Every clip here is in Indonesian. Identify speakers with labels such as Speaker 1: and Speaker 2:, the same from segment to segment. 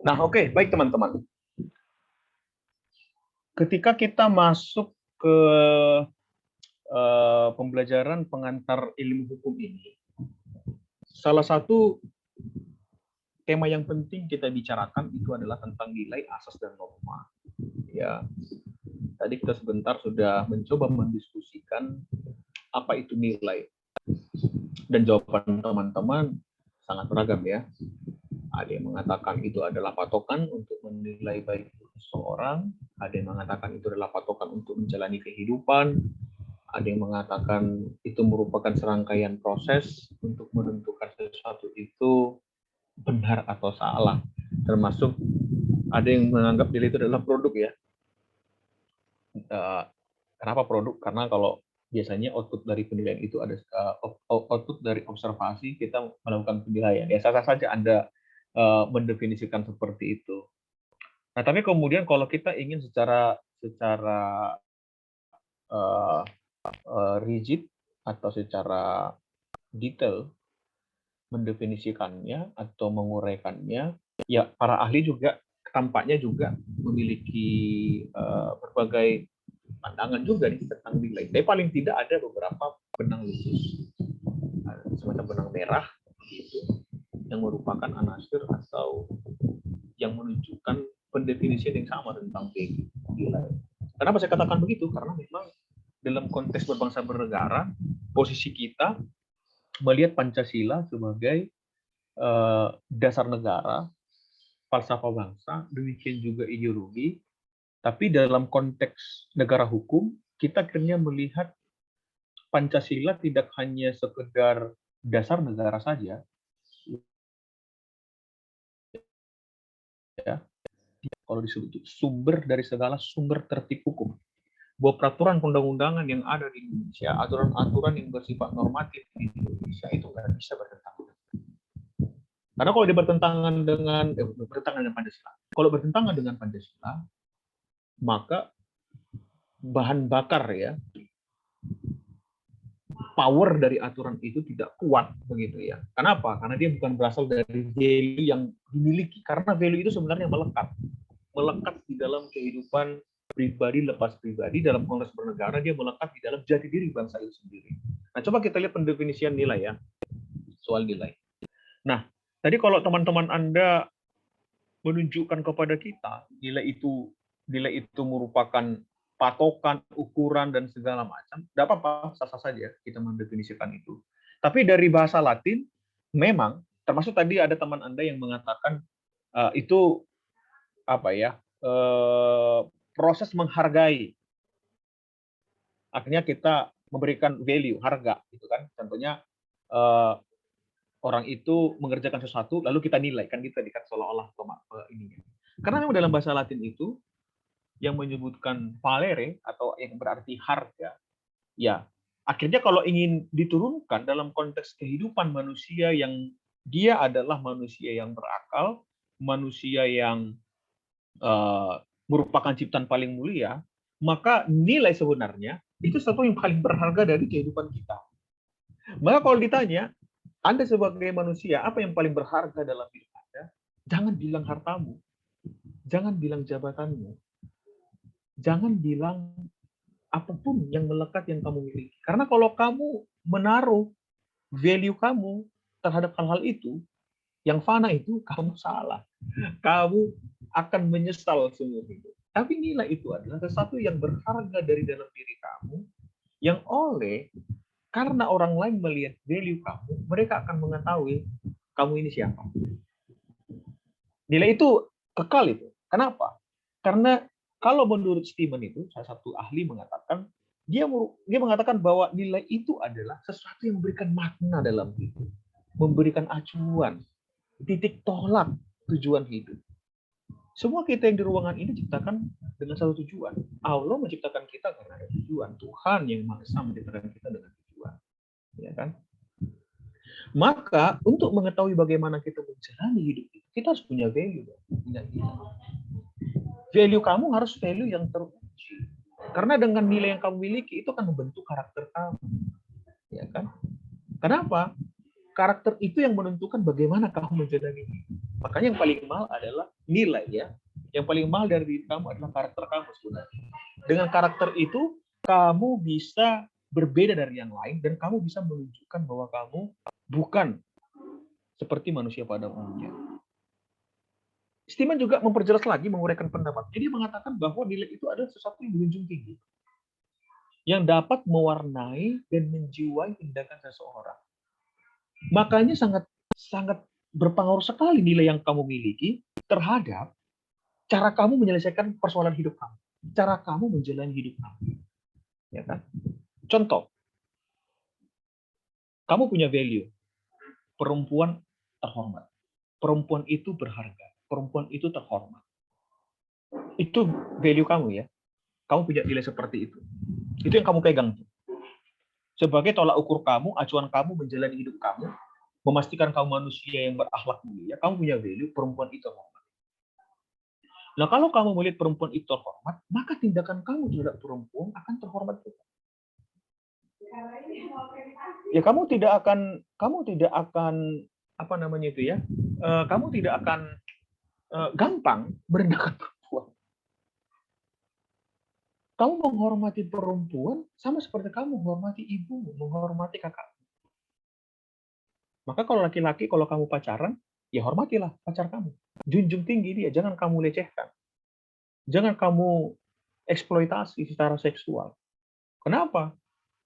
Speaker 1: Nah, oke, baik teman-teman. Ketika kita masuk ke pembelajaran pengantar ilmu hukum ini, salah satu tema yang penting kita bicarakan itu adalah tentang nilai, asas, dan norma. Ya, tadi kita sebentar sudah mencoba mendiskusikan apa itu nilai, dan jawaban teman-teman sangat beragam ya. Ada yang mengatakan itu adalah patokan untuk menilai baik seseorang, ada yang mengatakan itu adalah patokan untuk menjalani kehidupan, ada yang mengatakan itu merupakan serangkaian proses untuk menentukan sesuatu itu benar atau salah. Termasuk ada yang menganggap nilai itu adalah produk ya. Kenapa produk? Karena kalau biasanya output dari penilaian itu ada output dari observasi kita melakukan penilaian. Ya sah-sah saja Anda mendefinisikan seperti itu. Nah, tapi kemudian kalau kita ingin secara uh, rigid atau secara detail mendefinisikannya atau menguraikannya, ya para ahli juga tampaknya juga memiliki berbagai pandangan juga nih tentang nilai. Tapi paling tidak ada beberapa benang khusus, semacam benang merah gitu, yang merupakan anasir atau yang menunjukkan pendefinisian yang sama tentang nilai. Kenapa saya katakan begitu? Karena memang dalam konteks berbangsa bernegara, posisi kita melihat Pancasila sebagai dasar negara, falsafah bangsa, demikian juga ideologi. Tapi dalam konteks negara hukum, kita akhirnya melihat Pancasila tidak hanya sekedar dasar negara saja, ya. Kalau disebut sumber dari segala sumber tertib hukum. Bahwa peraturan perundang-undangan yang ada di Indonesia, aturan-aturan yang bersifat normatif di Indonesia itu nggak bisa bertentangan. Karena kalau dia bertentangan dengan Pancasila, kalau bertentangan dengan Pancasila, maka bahan bakar ya, power dari aturan itu tidak kuat begitu ya. Kenapa? Karena dia bukan berasal dari value yang dimiliki. Karena value itu sebenarnya melekat di dalam kehidupan pribadi lepas pribadi. Dalam konteks bernegara dia melekat di dalam jati diri bangsa itu sendiri. Nah, coba kita lihat pendefinisian nilai ya, soal nilai. Nah, tadi kalau teman-teman Anda menunjukkan kepada kita nilai itu merupakan patokan, ukuran, dan segala macam, tidak apa-apa, sah-sah saja kita mendefinisikan itu. Tapi dari bahasa Latin, memang, termasuk tadi ada teman Anda yang mengatakan itu apa ya, proses menghargai. Akhirnya kita memberikan value, harga, gitu kan. Contohnya orang itu mengerjakan sesuatu, lalu kita nilai, kan gitu tadi kan seolah-olah ini. Karena memang dalam bahasa Latin itu yang menyebutkan valere atau yang berarti harga, ya akhirnya kalau ingin diturunkan dalam konteks kehidupan manusia yang dia adalah manusia yang berakal, manusia yang merupakan ciptaan paling mulia, maka nilai sebenarnya itu sesuatu yang paling berharga dari kehidupan kita. Maka kalau ditanya, Anda sebagai manusia, apa yang paling berharga dalam hidup Anda? Jangan bilang hartamu, jangan bilang jabatanmu, jangan bilang apapun yang melekat yang kamu miliki. Karena kalau kamu menaruh value kamu terhadap hal-hal itu, yang fana itu, kamu salah. Kamu akan menyesal seumur hidup. Tapi nilai itu adalah sesuatu yang berharga dari dalam diri kamu, yang karena orang lain melihat value kamu, mereka akan mengetahui kamu ini siapa. Nilai itu kekal itu. Kenapa? Karena kalau menurut Stephen itu, salah satu ahli mengatakan, dia mengatakan bahwa nilai itu adalah sesuatu yang memberikan makna dalam hidup, memberikan acuan, titik tolak tujuan hidup. Semua kita yang di ruangan ini diciptakan dengan satu tujuan. Allah menciptakan kita karena ada tujuan. Tuhan yang Maha Esa menciptakan kita dengan tujuan. Ya kan? Maka untuk mengetahui bagaimana kita menjalani hidup itu, kita harus punya value, punya nilai. Value kamu harus value yang teruji. Karena dengan nilai yang kamu miliki itu akan membentuk karakter kamu. Ya kan? Kenapa? Karakter itu yang menentukan bagaimana kamu menjalani hidup. Makanya yang paling mahal adalah nilai ya. Yang paling mahal dari diri kamu adalah karakter kamu sebenarnya. Dengan karakter itu kamu bisa berbeda dari yang lain dan kamu bisa menunjukkan bahwa kamu bukan seperti manusia pada umumnya. Steeman juga memperjelas lagi, menguraikan pendapat. Jadi dia mengatakan bahwa nilai itu adalah sesuatu yang menjunjung tinggi, yang dapat mewarnai dan menjiwai tindakan seseorang. Makanya sangat berpengaruh sekali nilai yang kamu miliki terhadap cara kamu menyelesaikan persoalan hidup kamu, cara kamu menjalani hidup kamu. Ya kan? Contoh, kamu punya value, perempuan terhormat, perempuan itu berharga, perempuan itu terhormat. Itu value kamu ya. Kamu punya nilai seperti itu. Itu yang kamu pegang. Sebagai tolak ukur kamu, acuan kamu menjalani hidup kamu, memastikan kamu manusia yang berakhlak mulia, kamu punya value, perempuan itu terhormat. Nah, kalau kamu melihat perempuan itu terhormat, maka tindakan kamu terhadap perempuan akan terhormat juga. Ya, kamu tidak akan apa namanya itu ya? Kamu tidak akan gampang merendahkan perempuan. Kamu menghormati perempuan sama seperti kamu menghormati ibumu, menghormati kakak. Maka kalau laki-laki, kalau kamu pacaran, ya hormatilah pacar kamu. Junjung tinggi dia, jangan kamu lecehkan. Jangan kamu eksploitasi secara seksual. Kenapa?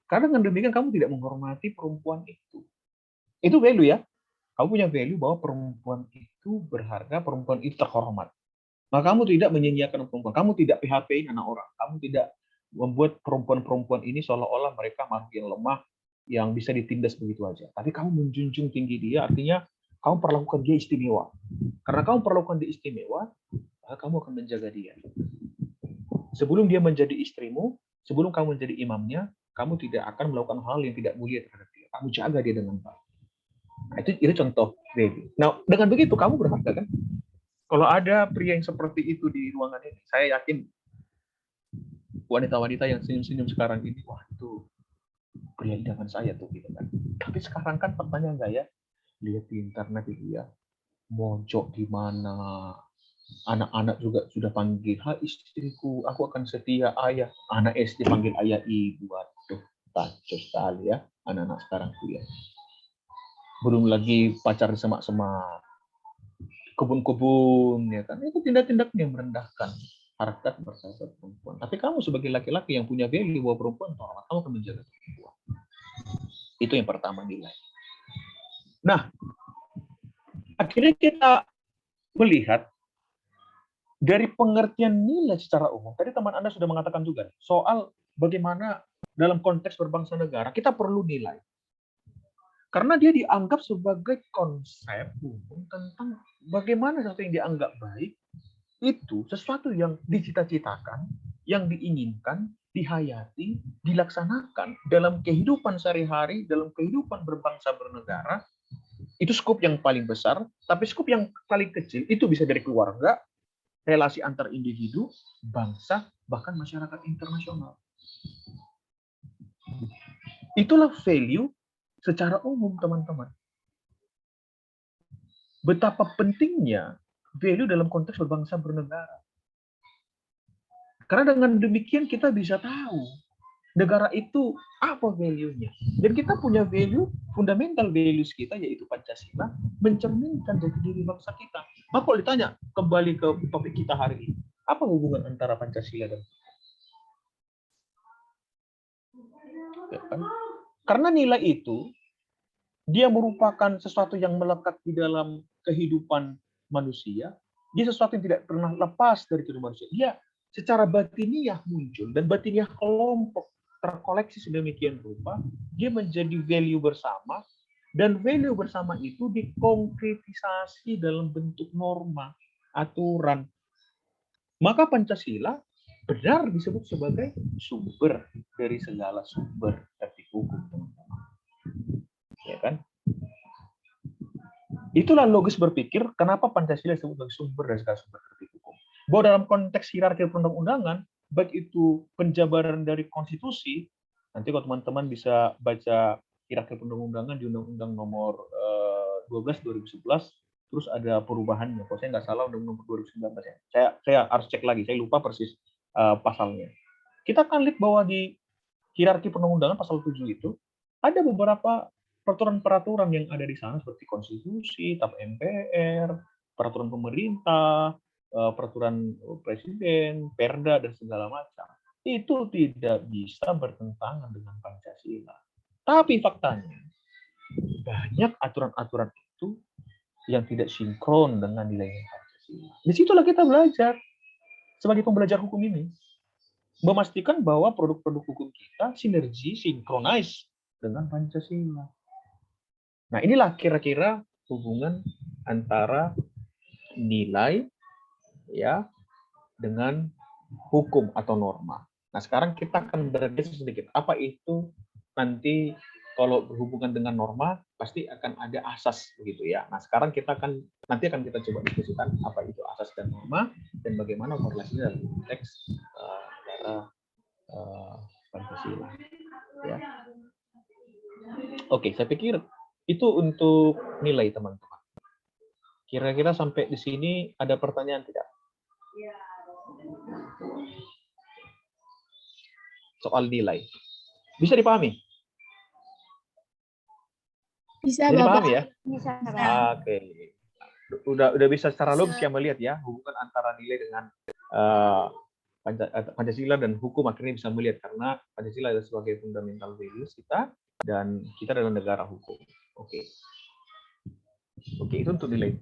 Speaker 1: Karena dengan demikian kamu tidak menghormati perempuan itu. Itu value ya. Kamu punya value bahwa perempuan itu berharga, perempuan itu terhormat. Maka kamu tidak menyia-nyiakan perempuan. Kamu tidak PHP-in anak orang. Kamu tidak membuat perempuan-perempuan ini seolah-olah mereka makhluk yang lemah, yang bisa ditindas begitu aja. Tapi kamu menjunjung tinggi dia, artinya kamu perlakukan dia istimewa. Karena kamu perlakukan dia istimewa, maka kamu akan menjaga dia. Sebelum dia menjadi istrimu, sebelum kamu menjadi imamnya, kamu tidak akan melakukan hal yang tidak mulia terhadap dia. Kamu jaga dia dengan baik. Nah, itu contoh baby. Nah, dengan begitu kamu berharga kan? Kalau ada pria yang seperti itu di ruangan ini, saya yakin wanita-wanita yang senyum-senyum sekarang ini, wah itu pria idaman saya tuh gitu kan. Tapi sekarang kan pertanyaan saya, lihat di internet itu ya, mojok di mana, anak-anak juga sudah panggil, hai istriku, aku akan setia ayah. Anak SD panggil ayah ibu, waduh, kacau sekali ya anak-anak sekarang tuh ya. Belum lagi pacar di semak-semak, kebun-kebun, ya kan? Itu tindak-tindak yang merendahkan harkat martabat perempuan. Tapi kamu sebagai laki-laki yang punya value bahwa perempuan terhormat, kamu akan menjaga perempuan. Itu yang pertama nilai. Nah, akhirnya kita melihat dari pengertian nilai secara umum. Tadi teman Anda sudah mengatakan juga soal bagaimana dalam konteks berbangsa negara kita perlu nilai. Karena dia dianggap sebagai konsep umum tentang bagaimana sesuatu yang dianggap baik itu sesuatu yang dicita-citakan, yang diinginkan, dihayati, dilaksanakan dalam kehidupan sehari-hari, dalam kehidupan berbangsa bernegara. Itu skop yang paling besar, tapi skop yang paling kecil itu bisa dari keluarga, relasi antar individu, bangsa, bahkan masyarakat internasional. Itulah value secara umum, teman-teman. Betapa pentingnya value dalam konteks berbangsa bernegara. Karena dengan demikian kita bisa tahu negara itu apa value-nya. Dan kita punya value, fundamental values kita yaitu Pancasila, mencerminkan jati diri bangsa kita. Maka kalau ditanya kembali ke topik kita hari ini, apa hubungan antara Pancasila dan ya kan? Karena nilai itu dia merupakan sesuatu yang melekat di dalam kehidupan manusia. Dia sesuatu yang tidak pernah lepas dari kehidupan manusia. Dia secara batiniah muncul dan batiniah kelompok terkoleksi sedemikian rupa, dia menjadi value bersama dan value bersama itu dikonkretisasi dalam bentuk norma, aturan. Maka Pancasila benar disebut sebagai sumber dari segala sumber etik hukum, teman-teman. Ya kan? Itulah logis berpikir kenapa Pancasila disebut sebagai sumber dari segala sumber etik hukum. Bahwa dalam konteks hierarki perundang-undangan, baik itu penjabaran dari konstitusi, nanti kalau teman-teman bisa baca hierarki perundang-undangan di Undang-Undang Nomor 12 2011, terus ada perubahannya. Kalau saya nggak salah Undang-Undang 2019 ya. Saya harus cek lagi, saya lupa persis pasalnya. Kita akan lihat bahwa di hierarki perundang-undangan pasal 7 itu ada beberapa peraturan-peraturan yang ada di sana seperti konstitusi, TAP MPR, peraturan pemerintah, peraturan presiden, perda dan segala macam. Itu tidak bisa bertentangan dengan Pancasila. Tapi faktanya banyak aturan-aturan itu yang tidak sinkron dengan nilai Pancasila. Disitulah kita belajar sebagai pembelajar hukum ini, memastikan bahwa produk-produk hukum kita sinergi, sinkronis dengan Pancasila. Nah, inilah kira-kira hubungan antara nilai ya dengan hukum atau norma. Nah, sekarang kita akan bergeser sedikit. Apa itu nanti kalau berhubungan dengan norma pasti akan ada asas begitu ya. Nah, sekarang nanti akan kita coba diskusikan apa itu asas dan norma dan bagaimana korelasinya dalam konteks negara Pancasila. Ya. Oke, saya pikir itu untuk nilai teman-teman. Kira-kira sampai di sini ada pertanyaan tidak? Soal nilai. Bisa dipahami?
Speaker 2: Bisa,
Speaker 1: Jadi
Speaker 2: Bapak.
Speaker 1: paham ya?
Speaker 2: Bisa.
Speaker 1: Oke. Udah bisa secara logis ya melihat ya hubungan antara nilai dengan Pancasila dan hukum akhirnya bisa melihat karena Pancasila adalah sebagai fundamental values kita dan kita adalah negara hukum. Oke. Oke, itu untuk nilai.